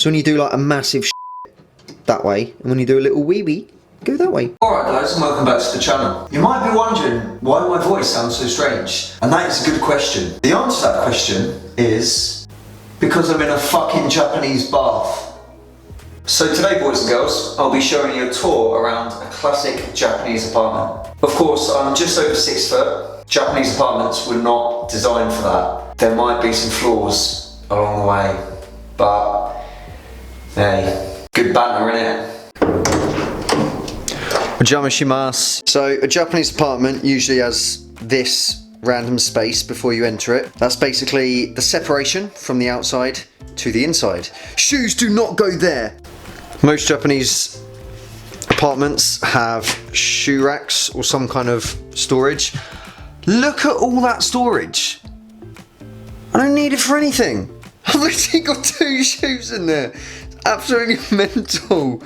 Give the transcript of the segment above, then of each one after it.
So when you do like a massive that way, and when you do a little wee wee, go that way. Alright guys, and welcome back to the channel. You might be wondering why my voice sounds so strange, and that is a good question. The answer to that question is because I'm in a fucking Japanese bath. So today, boys and girls, I'll be showing you a tour around a classic Japanese apartment. Of course, I'm just over 6 foot. Japanese apartments were not designed for that. There might be some flaws along the way, but hey, good banter, innit? Ojamoshimasu. So a Japanese apartment usually has this random space before you enter it. That's basically the separation from the outside to the inside. Shoes do not go there. Most Japanese apartments have shoe racks or some kind of storage. Look at all that storage. I don't need it for anything. I've literally got 2 shoes in there. It's absolutely mental.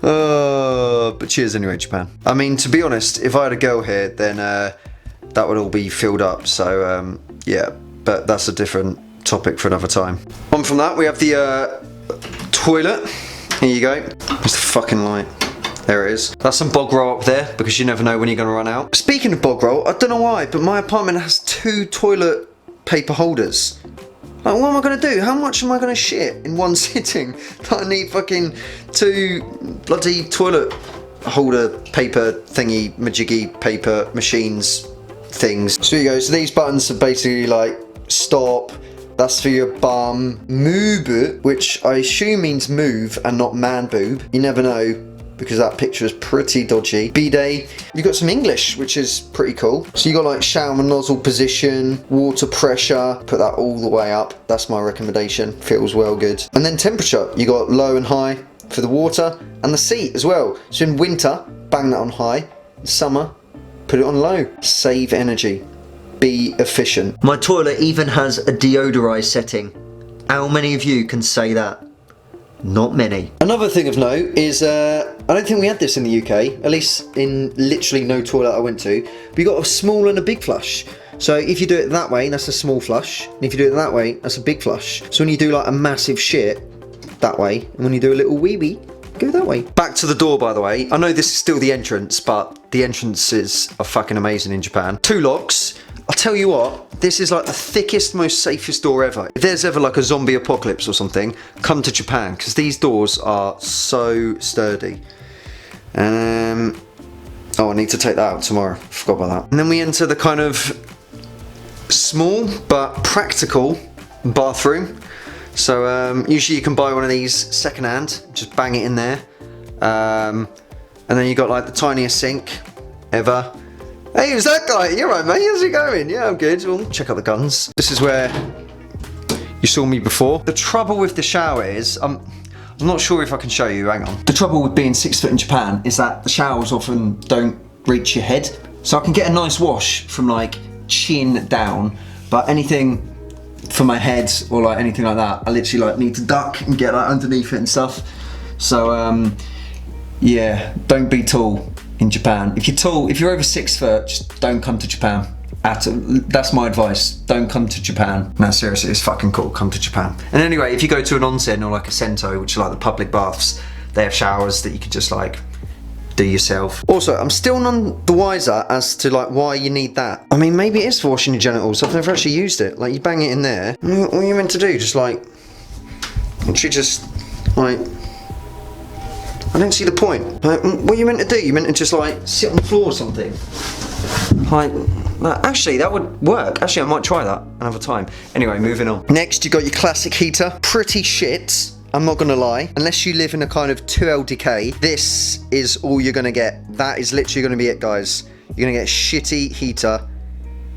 But cheers anyway, Japan. I mean, to be honest, if I had a girl here, then that would all be filled up. So yeah, but that's a different topic for another time. On from that, we have the toilet. Here you go. There's the fucking light. There it is. That's some bog roll up there because you never know when you're going to run out. Speaking of bog roll, I don't know why, but my apartment has 2 toilet paper holders. Like, what am I going to do? How much am I going to shit in one sitting that I need fucking 2 bloody toilet holder paper thingy majiggy paper machines things? So here you go. So these buttons are basically like stop. That's for your bum. Move, which I assume means move and not man boob. You never know because that picture is pretty dodgy. Bidet. You've got some English, which is pretty cool. So you got like shower nozzle position, water pressure. Put that all the way up. That's my recommendation. Feels well good. And then temperature. You got low and high for the water and the seat as well. So in winter, bang that on high. In summer, put it on low. Save energy. Be efficient. My toilet even has a deodorized setting. How many of you can say that? Not many. Another thing of note is I don't think we had this in the UK, at least in literally no toilet I went to. We got a small and a big flush. So if you do it that way, that's a small flush. And if you do it that way, that's a big flush. So when you do like a massive shit, that way, and when you do a little wee wee, go that way. Back to the door, by the way. I know this is still the entrance, but the entrances are fucking amazing in Japan. 2 locks. I'll tell you what, this is like the thickest, most safest door ever. If there's ever like a zombie apocalypse or something, come to Japan, because these doors are so sturdy. Oh, I need to take that out tomorrow. Forgot about that. And then we enter the kind of small but practical bathroom. So usually you can buy one of these secondhand, just bang it in there. And then you got like the tiniest sink ever. Hey, who's that guy? You're right, mate. How's it going? Yeah, I'm good. Well, check out the guns. This is where you saw me before. The trouble with the shower is, I'm not sure if I can show you. Hang on. The trouble with being 6 foot in Japan is that the showers often don't reach your head. So I can get a nice wash from like chin down, but anything for my head or like anything like that, I literally like need to duck and get like underneath it and stuff. So yeah, don't be tall in Japan. If you're tall, if you're over 6 foot, just don't come to Japan. That's my advice. Don't come to Japan. No, seriously, it's fucking cool. Come to Japan. And anyway, if you go to an onsen or like a sento, which are like the public baths, they have showers that you can just like do yourself. Also, I'm still none the wiser as to like why you need that. I mean, maybe it is for washing your genitals. I've never actually used it. Like you bang it in there. What are you meant to do? Just like, literally just like, I don't see the point. Like, what are you meant to do? You meant to just like sit on the floor or something? Like, actually that would work. Actually, I might try that another time. Anyway, moving on. Next, you got your classic heater. Pretty shit, I'm not gonna lie. Unless you live in a kind of 2LDK, this is all you're gonna get. That is literally gonna be it, guys. You're gonna get a shitty heater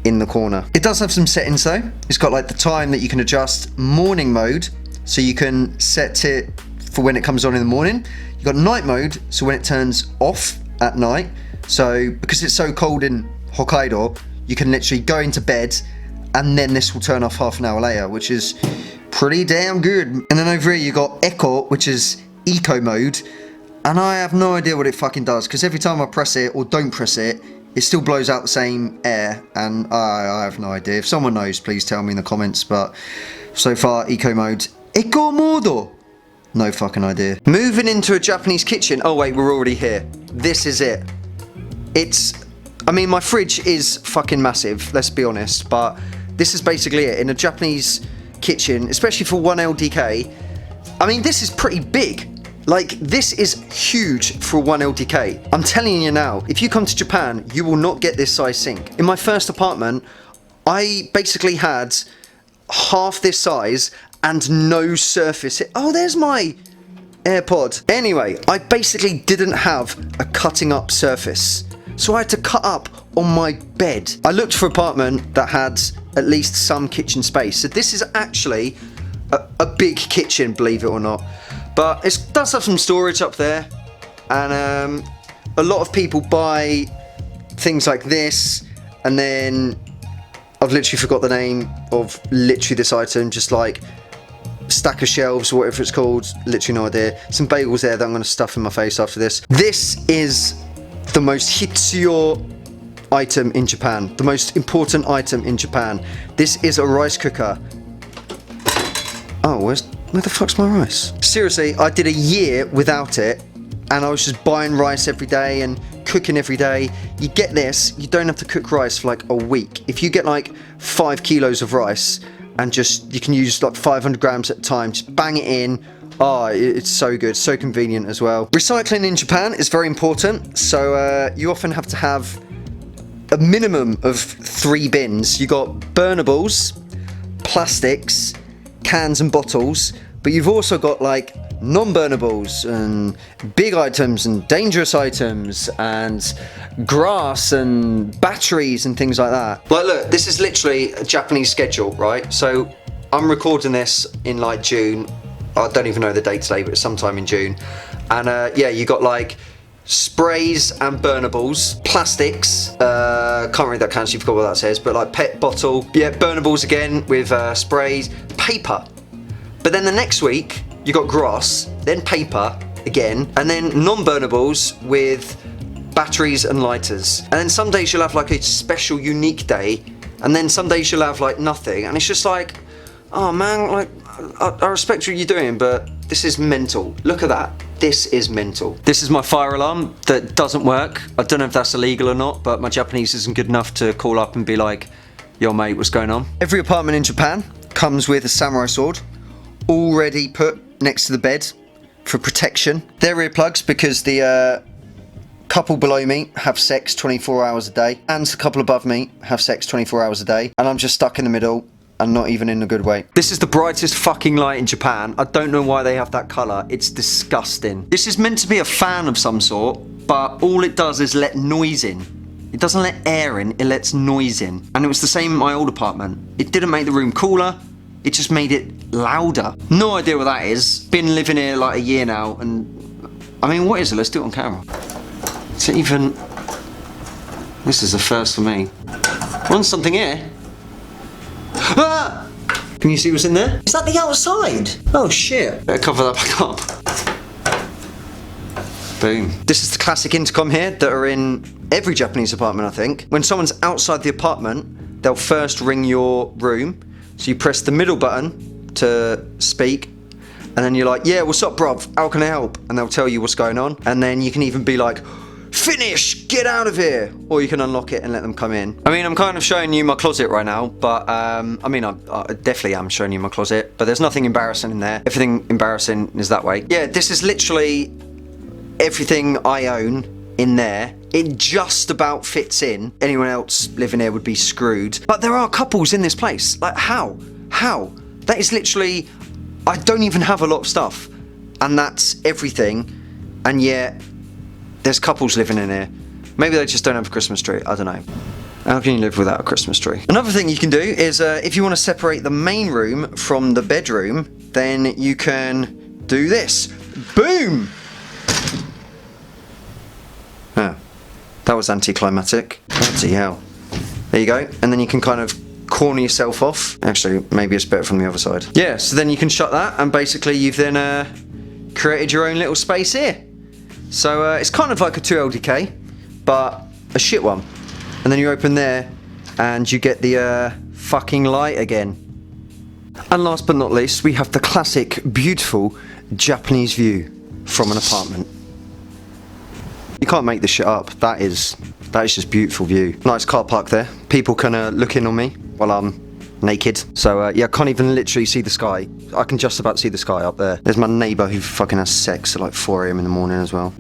in the corner. It does have some settings though. It's got like the time that you can adjust morning mode, so you can set it for when it comes on in the morning. You've got night mode, so when it turns off at night. So because it's so cold in Hokkaido, you can literally go into bed and then this will turn off half an hour later, which is pretty damn good. And then over here you got Echo, which is eco mode, and I have no idea what it fucking does, because every time I press it or don't press it, it still blows out the same air, and I have no idea. If someone knows, please tell me in the comments. But so far, eco mode, eco modo, No fucking idea. Moving into a Japanese kitchen. Oh wait, we're already here. This is it. I mean, my fridge is fucking massive, let's be honest, but this is basically it. In a Japanese kitchen, especially for 1 LDK, I mean, this is pretty big. Like, this is huge for 1 LDK. I'm telling you now, if you come to Japan, you will not get this size sink. In my first apartment, I basically had half this size and no surface. Oh, there's my AirPod. Anyway, I basically didn't have a cutting up surface. So I had to cut up on my bed. I looked for an apartment that had at least some kitchen space. So this is actually a big kitchen, believe it or not. But it does have some storage up there. And a lot of people buy things like this. And then I've literally forgot the name of literally this item. Just like stack of shelves or whatever it's called. Literally no idea. Some bagels there that I'm going to stuff in my face after this. This is the most hitsuyo item in Japan, the most important item in Japan. This is a rice cooker. Oh, where the fuck's my rice? Seriously, I did a year without it, and I was just buying rice every day and cooking every day. You get this, you don't have to cook rice for like a week. If you get like 5 kilos of rice and just, you can use like 500 grams at a time, just bang it in. Oh, it's so good, so convenient as well. Recycling in Japan is very important, so you often have to have a minimum of 3 bins. You got burnables, plastics, cans and bottles, but you've also got like non-burnables and big items and dangerous items and grass and batteries and things like that. Like, look, this is literally a Japanese schedule, right? So I'm recording this in like June. I don't even know the date today, but it's sometime in June. And yeah, you got like sprays and burnables, plastics, can't read that, can't, you forgot what that says, but like pet bottle, yeah, burnables again with sprays, paper. But then the next week, you got grass, then paper again, and then non-burnables with batteries and lighters. And then some days you'll have like a special unique day, and then some days you'll have like nothing, and it's just like, oh man, like, I respect what you're doing, but this is mental. Look at that. This is mental. This is my fire alarm that doesn't work. I don't know if that's illegal or not, but my Japanese isn't good enough to call up and be like, yo mate, what's going on? Every apartment in Japan comes with a samurai sword already put next to the bed for protection. They're earplugs because the couple below me have sex 24 hours a day, and the couple above me have sex 24 hours a day, and I'm just stuck in the middle. And not even in a good way. This is the brightest fucking light in Japan. I don't know why they have that colour. It's disgusting. This is meant to be a fan of some sort, but all it does is let noise in. It doesn't let air in, it lets noise in. And it was the same in my old apartment. It didn't make the room cooler, it just made it louder. No idea what that is. Been living here like a year now, and I mean, what is it? Let's do it on camera. Is it even... This is a first for me. We're on something here. Ah! Can you see what's in there? Is that the outside? Oh shit. Better cover that back up. Boom. This is the classic intercom here that are in every Japanese apartment, I think. When someone's outside the apartment, they'll first ring your room. So you press the middle button to speak, and then you're like, yeah, what's up, bruv? How can I help? And they'll tell you what's going on. And then you can even be like, finish, get out of here, or you can unlock it and let them come in. I mean, I'm kind of showing you my closet right now, but I mean, I definitely am showing you my closet, but there's nothing embarrassing in there. Everything embarrassing is that way. Yeah, this is literally everything I own in there. It just about fits in. Anyone else living here would be screwed. But there are couples in this place. Like, how? How? That is literally, I don't even have a lot of stuff, and that's everything, and yet there's couples living in here. Maybe they just don't have a Christmas tree, I don't know. How can you live without a Christmas tree? Another thing you can do is, if you want to separate the main room from the bedroom, then you can do this. Boom! Oh, that was anticlimactic. Bloody hell. There you go, and then you can kind of corner yourself off. Actually, maybe it's better from the other side. Yeah, so then you can shut that, and basically you've then created your own little space here. So it's kind of like a 2 LDK, but a shit one. And then you open there, and you get the fucking light again. And last but not least, we have the classic, beautiful Japanese view from an apartment. You can't make this shit up. That is just beautiful view. Nice car park there. People can look in on me while I'm naked. So yeah, I can't even literally see the sky. I can just about see the sky up there. There's my neighbour who fucking has sex at like 4 AM in the morning as well.